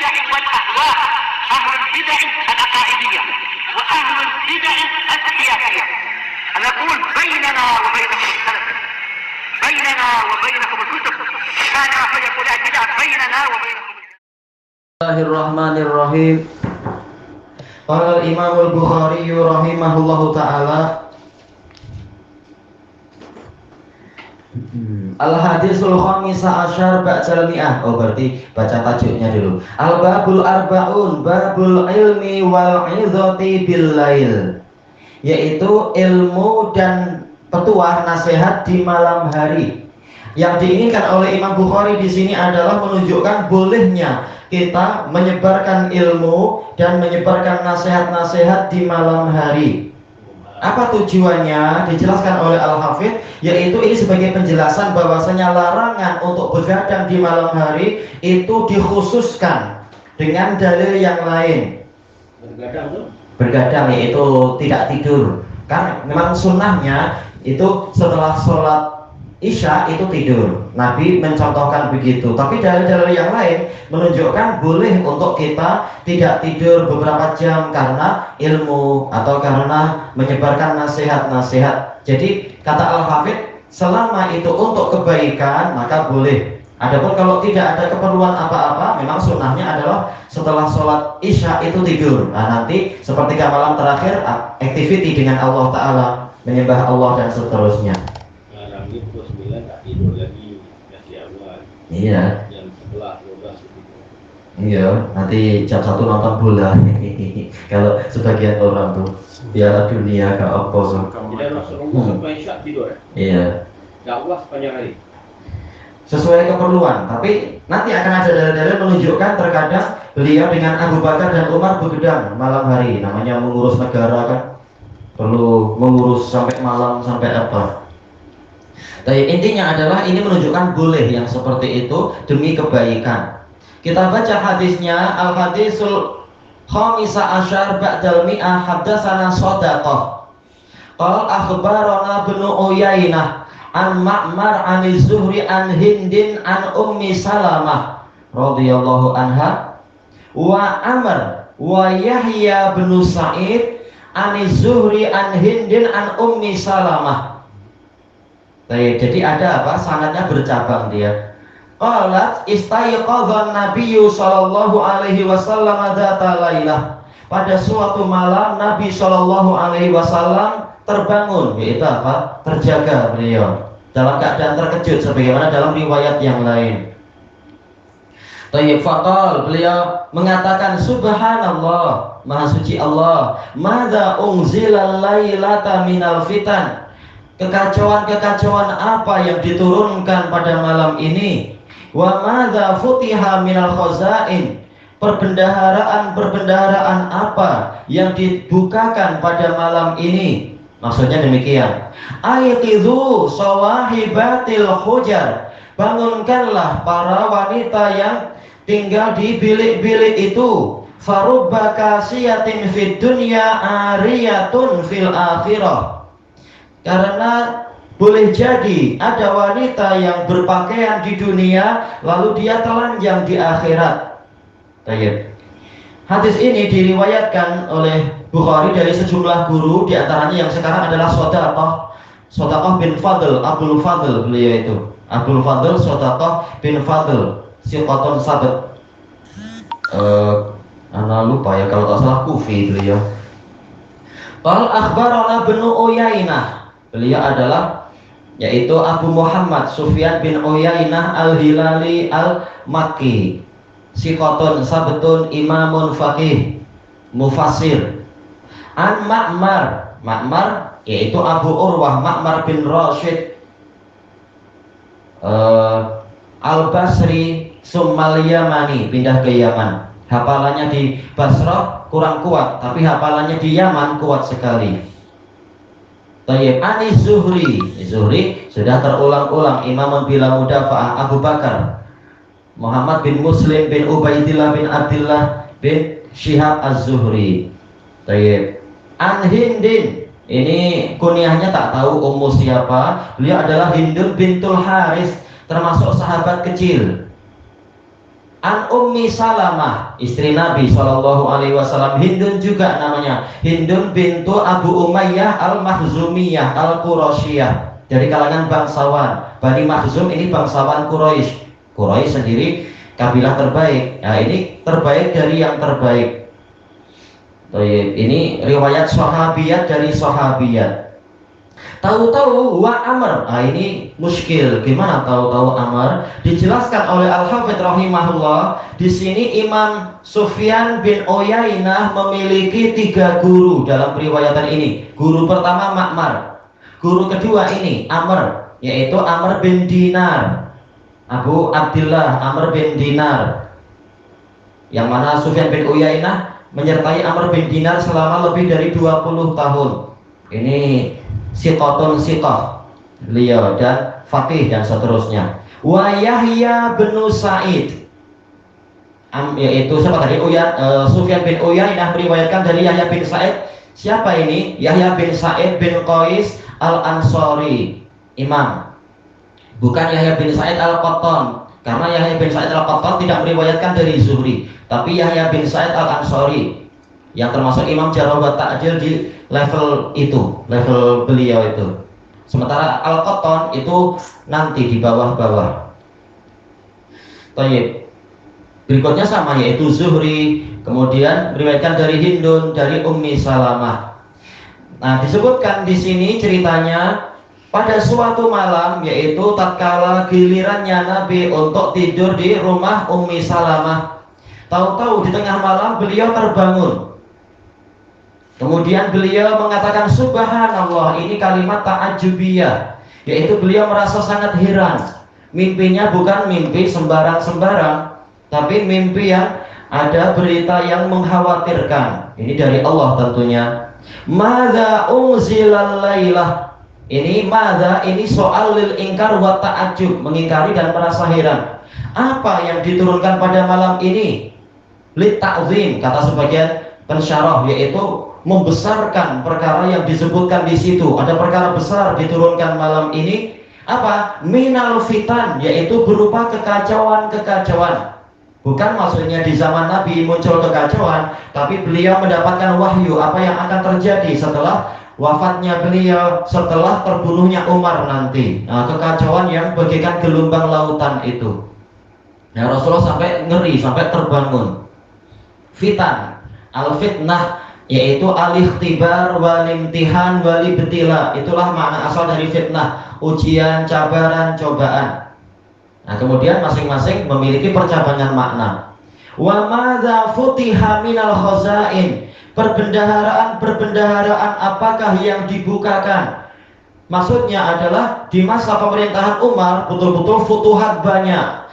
البدع والأهواء، أهل البدع العقائدية وأهل البدع السياسية. نقول بيننا وبينكم السلف، بيننا وبينكم الكتب، كان فيقول البدع بيننا وبينكم. Bismillahirrahmanirrahim. Qala al-Imam al-Bukhari rahimahullahu ta'ala, Al-Hadisul Khamisa Asyar Ba'dal Mi'ah. Oh, berarti baca tajuknya dulu. Al-Babul Arba'un, Babul Ilmi wal Izati bil Lail, yaitu ilmu dan petuah nasihat di malam hari. Yang diinginkan oleh Imam Bukhari di sini adalah menunjukkan bolehnya kita menyebarkan ilmu dan menyebarkan nasihat-nasihat di malam hari. Apa tujuannya? Dijelaskan oleh Al-Hafidh, yaitu ini sebagai penjelasan bahwasanya larangan untuk begadang di malam hari itu dikhususkan dengan dalil yang lain. Bergadang yaitu tidak tidur. Kan memang sunnahnya itu setelah sholat Isya itu tidur. Nabi mencontohkan begitu. Tapi dalil-dalil yang lain menunjukkan boleh untuk kita tidak tidur beberapa jam karena ilmu atau karena menyebarkan nasihat-nasihat. Jadi kata Al-Hafidh, selama itu untuk kebaikan maka boleh. Adapun kalau tidak ada keperluan apa-apa, memang sunnahnya adalah setelah sholat Isya itu tidur. Nah, nanti sepertiga malam terakhir activity dengan Allah Ta'ala, menyembah Allah dan seterusnya. Pukul 9 tak tidur lagi, kasih awal. Iya. Jam 11, 12 itu. Iya, nanti jam 1 nonton bola. Kalau sebagian orang tuh Piala Dunia ke apa so. Jadi Rasulullah sampai Isya tidur. Iya. Dakwah sepanjang hari. Sesuai keperluan, tapi nanti akan ada dalil-dalil menunjukkan terkadang beliau dengan Abu Bakar dan Umar begadang malam hari, namanya mengurus negara kan, perlu mengurus sampai malam sampai apa. Tapi intinya adalah ini menunjukkan boleh yang seperti itu demi kebaikan. Kita baca hadisnya, Al-Hadisul Khamisa Asyar Ba'dal Mi'ah Haddatsana Shadaqah. Qala akhbarana Ibnu Uyainah an Ma'mar an Zuhri an Hindin an Ummi Salamah radhiyallahu anha wa Amr wa Yahya bin Sa'id an Zuhri an Hindin an Ummi Salamah. Baik, jadi ada apa? Sanadnya bercabang dia. Qalat istayqadhan Nabiyyu sallallahu alaihi wasallam dzata lailah. Pada suatu malam Nabi sallallahu alaihi wasallam terbangun, yaitu apa? Terjaga beliau dalam keadaan terkejut sebagaimana dalam riwayat yang lain. Tayyib faqal, beliau mengatakan subhanallah, maha suci Allah, madza unzila lailata minal fitan. Kekacauan-kekacauan apa yang diturunkan pada malam ini? Wa madza futiha minal khazain. Perbendaharaan apa yang dibukakan pada malam ini? Maksudnya demikian. Aiqidhu sawahibatil hujar. Bangunkanlah para wanita yang tinggal di bilik-bilik itu. Farubba kasiyatin fid dunya ariyatun fil akhirah. Karena boleh jadi ada wanita yang berpakaian di dunia lalu dia telanjang di akhirat. Baik. Hadis ini diriwayatkan oleh Bukhari dari sejumlah guru, di antaranya yang sekarang adalah Shadaqah bin Fadl, Abdul Fadl beliau itu. Abdul Fadl Shadaqah bin Fadl, siqatun sabat. Ana lupa ya kalau tak salah Kufi beliau. Qal akhbarana Ibnu Uyainah. Beliau adalah yaitu Abu Muhammad Sufyan bin Uyainah al-Hilali al-Makki, siqatun sabtun imamun faqih mufassir. An Ma'mar yaitu Abu Urwah Ma'mar bin Rashid al-Basri summal Yamani, pindah ke Yaman. Hafalannya di Basrah kurang kuat, tapi hafalannya di Yaman kuat sekali. Tayyib ani Zuhri sudah terulang-ulang imamun bila mudafa'ah Abu Bakar Muhammad bin Muslim bin Ubaidillah bin Abdullah bin Syihab Az-Zuhri. Tayyib an Hindin, ini kunyahnya tak tahu ummu siapa. Beliau adalah Hindun bintul Haris, termasuk sahabat kecil. An Ummi Salamah, istri Nabi SAW, Hindun juga namanya, Hindun bintu Abu Umayyah Al-Makhzumiyah Al-Qurashiyah, dari kalangan bangsawan Bani Makhzum. Ini bangsawan Quraisy. Quraisy sendiri kabilah terbaik. Nah, ini terbaik dari yang terbaik. Ini riwayat sahabiyat dari sahabiyat. Tahu-tahu wa Amr. Nah, ini muskil. Gimana tahu-tahu Amr? Dijelaskan oleh Al-Hafidz rahimahullah. Di sini Imam Sufyan bin Uyainah memiliki 3 guru dalam periwayatan ini. Guru pertama Ma'mar. Guru kedua ini Amr, yaitu Amr bin Dinar. Abu Abdullah Amr bin Dinar. Yang mana Sufyan bin Uyainah menyertai Amr bin Dinar selama lebih dari 20 tahun. Ini siqatun siqah beliau, dan faqih dan seterusnya. Wa Yahya bin Sa'id, yaitu siapa tadi? Sufyan bin Uyainah meriwayatkan dari Yahya bin Sa'id. Siapa ini? Yahya bin Sa'id bin Qais Al-Ansari, imam. Bukan Yahya bin Sa'id Al-Qattan, karena Yahya bin Sa'id Al-Qattan tidak meriwayatkan dari Zuhri, tapi Yahya bin Sa'id Al-Ansari yang termasuk imam jarh wa ta'dil di level itu, level beliau itu. Sementara Al-Qattan itu nanti di bawah-bawah. Baik. Berikutnya sama, yaitu Zuhri, kemudian meriwayatkan dari Hindun, dari Ummi Salamah. Nah, disebutkan di sini ceritanya pada suatu malam, yaitu tatkala gilirannya Nabi untuk tidur di rumah Ummi Salamah. Tahu-tahu di tengah malam beliau terbangun. Kemudian beliau mengatakan subhanallah. Ini kalimat ta'ajubiyah, yaitu beliau merasa sangat heran. Mimpinya bukan mimpi sembarang-sembarang, tapi mimpi yang ada berita yang mengkhawatirkan. Ini dari Allah tentunya. Madza unzilal lailah. Ini madza, ini soal lil ingkar wa ta'ajub, mengingkari dan merasa heran. Apa yang diturunkan pada malam ini? Lit ta'zim, kata sebagian pensyarah, yaitu membesarkan perkara yang disebutkan di situ. Ada perkara besar diturunkan malam ini. Apa? Minal fitan, yaitu berupa kekacauan-kekacauan. Bukan maksudnya di zaman Nabi muncul kekacauan, tapi beliau mendapatkan wahyu apa yang akan terjadi setelah wafatnya beliau, setelah terbunuhnya Umar nanti. Nah, kekacauan yang bagaikan gelombang lautan itu. Nah, Rasulullah sampai ngeri, sampai terbangun. Fitan, al-fitnah, yaitu al-ikhtibar wal-imtihan wal-ibtila. Itulah makna asal dari fitnah, ujian, cabaran, cobaan. Nah, kemudian masing-masing memiliki percabangan makna. Wa madza futiha minal khazain, perbendaharaan apakah yang dibukakan? Maksudnya adalah di masa pemerintahan Umar betul-betul futuhat banyak.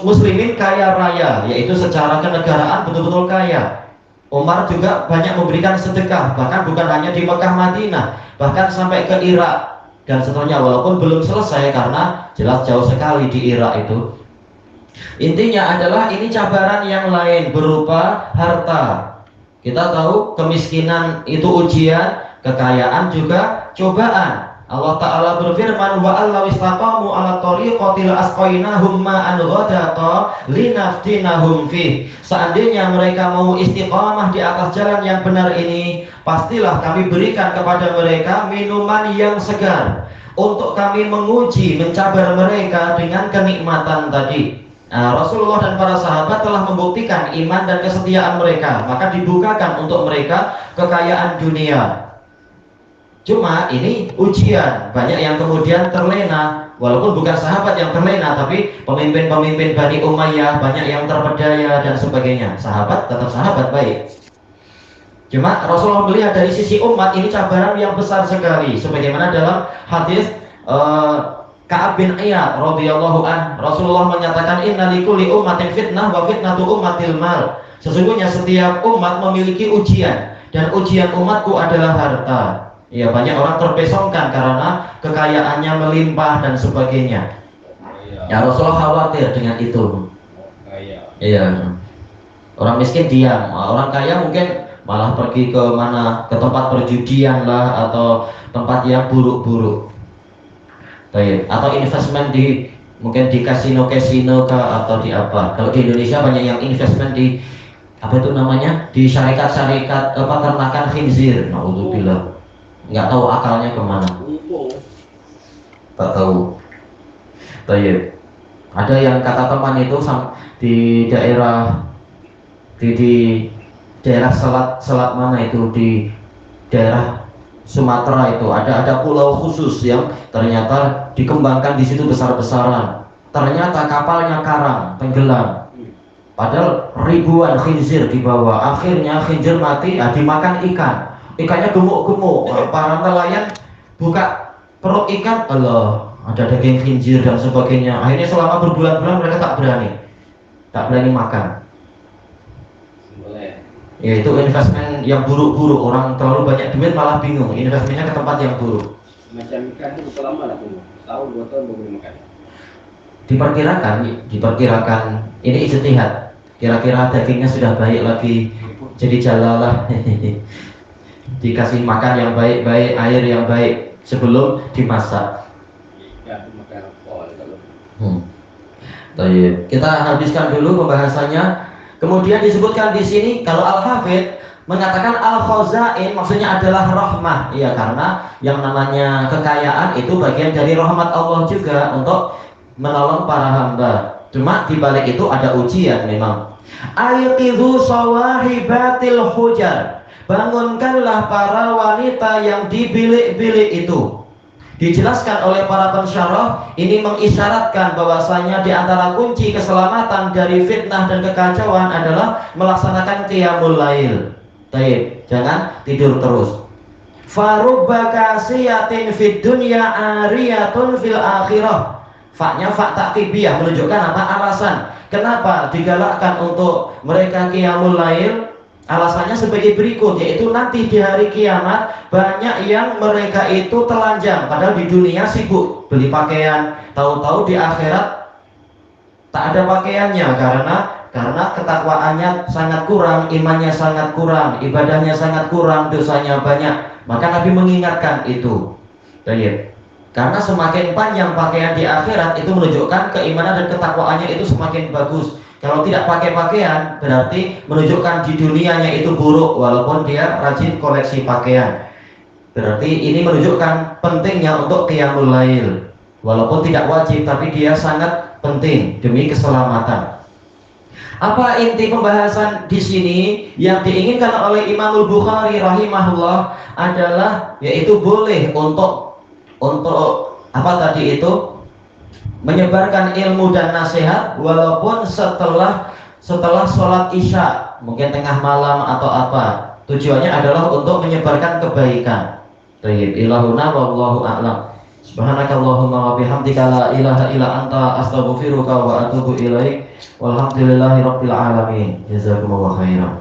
Muslimin kaya raya, yaitu secara kenegaraan betul-betul kaya. Umar juga banyak memberikan sedekah, bahkan bukan hanya di Mekah Madinah, bahkan sampai ke Irak dan seterusnya, walaupun belum selesai karena jelas jauh sekali di Irak itu. Intinya adalah ini cabaran yang lain berupa harta. Kita tahu kemiskinan itu ujian, kekayaan juga cobaan. Allah Ta'ala berfirman, wa allaw istaqamu ala tariqatil asqainahum ma'an ghadata linaftinahum fih. Seandainya mereka mau istiqamah di atas jalan yang benar ini, pastilah kami berikan kepada mereka minuman yang segar untuk kami menguji, mencabar mereka dengan kenikmatan tadi. Nah, Rasulullah dan para sahabat telah membuktikan iman dan kesetiaan mereka, maka dibukakan untuk mereka kekayaan dunia. Cuma ini ujian, banyak yang kemudian terlena, walaupun bukan sahabat yang terlena, tapi pemimpin-pemimpin Bani Umayyah banyak yang terpedaya dan sebagainya. Sahabat tetap sahabat baik. Cuma Rasulullah melihat dari sisi umat ini cabaran yang besar sekali, sebagaimana dalam hadis Ka'ab bin Iyad radhiyallahu an, Rasulullah menyatakan inna likulli ummatin fitnah wa fitnatu ummatil mal. Sesungguhnya setiap umat memiliki ujian, dan ujian umatku adalah harta. Ya, banyak orang terpesongkan karena kekayaannya melimpah dan sebagainya. Ya, Rasulullah khawatir dengan itu. Iya. Orang miskin diam, orang kaya mungkin malah pergi ke mana, ke tempat perjudian lah, atau tempat yang buruk-buruk. Atau investment di mungkin di kasino kah atau di apa. Kalau di Indonesia banyak yang investment di apa itu namanya, di syarikat-syarikat peternakan khinzir. Naudzubillah, nggak tahu akalnya kemana, tak tahu. Tayyib. Ada yang kata teman itu di daerah di daerah selat mana itu, di daerah Sumatera itu ada pulau khusus yang ternyata dikembangkan di situ besar-besaran. Ternyata kapalnya karang, tenggelam. Padahal ribuan khinzir di bawah. Akhirnya khinzir mati, dimakan ikan. Ikannya gemuk-gemuk. Para nelayan buka perut ikan, Allah, ada daging khinzir dan sebagainya. Akhirnya selama berbulan-bulan mereka tak berani makan. Ya itu investment yang buruk-buruk. Orang terlalu banyak duit malah bingung. Investmentnya ke tempat yang buruk. Macam ikan itu berapa lama lah tunggu? Tahun 2 tahun baru makan. Diperkirakan ini ijtihad. Kira-kira dagingnya sudah baik lagi, jadi jalalah. Dikasih makan yang baik-baik, air yang baik sebelum dimasak. Kita habiskan dulu pembahasannya. Kemudian disebutkan di sini kalau Al-Hafidz mengatakan al-khazain maksudnya adalah rahmah. Ya, karena yang namanya kekayaan itu bagian dari rahmat Allah juga untuk menolong para hamba. Cuma di balik itu ada ujian memang. Ayqidhu sawahibatil hujar. Bangunkanlah para wanita yang di bilik-bilik itu. Dijelaskan oleh para pensyarah, ini mengisyaratkan bahwasanya di antara kunci keselamatan dari fitnah dan kekacauan adalah melaksanakan qiyamul lail. Baik, jangan tidur terus. Farubba kasiyatin fid dunya ariyatun fil akhirah. Faknya fak taktibiyah menunjukkan apa alasan kenapa digalakkan untuk mereka qiyamul lail. Alasannya sebagai berikut, yaitu nanti di hari kiamat banyak yang mereka itu telanjang, padahal di dunia sibuk beli pakaian, tahu-tahu di akhirat tak ada pakaiannya karena ketakwaannya sangat kurang, imannya sangat kurang, ibadahnya sangat kurang, dosanya banyak. Maka Nabi mengingatkan itu. Baik. Karena semakin panjang pakaian di akhirat itu menunjukkan keimanan dan ketakwaannya itu semakin bagus. Kalau tidak pakai pakaian berarti menunjukkan di dunianya itu buruk walaupun dia rajin koleksi pakaian. Berarti ini menunjukkan pentingnya untuk qiyamul lail. Walaupun tidak wajib tapi dia sangat penting demi keselamatan. Apa inti pembahasan di sini yang diinginkan oleh Imamul Bukhari rahimahullah adalah yaitu boleh untuk apa tadi itu? Menyebarkan ilmu dan nasihat walaupun setelah sholat isya, mungkin tengah malam atau apa. Tujuannya adalah untuk menyebarkan kebaikan. Tayyib ilahuna wallahu a'lam. Subhanakallahumma wa bihamdika la ilaha illa anta astaghfiruka wa atubu ilaik. Walhamdulillahi rabbil alamin. Jazakumullahu khairan.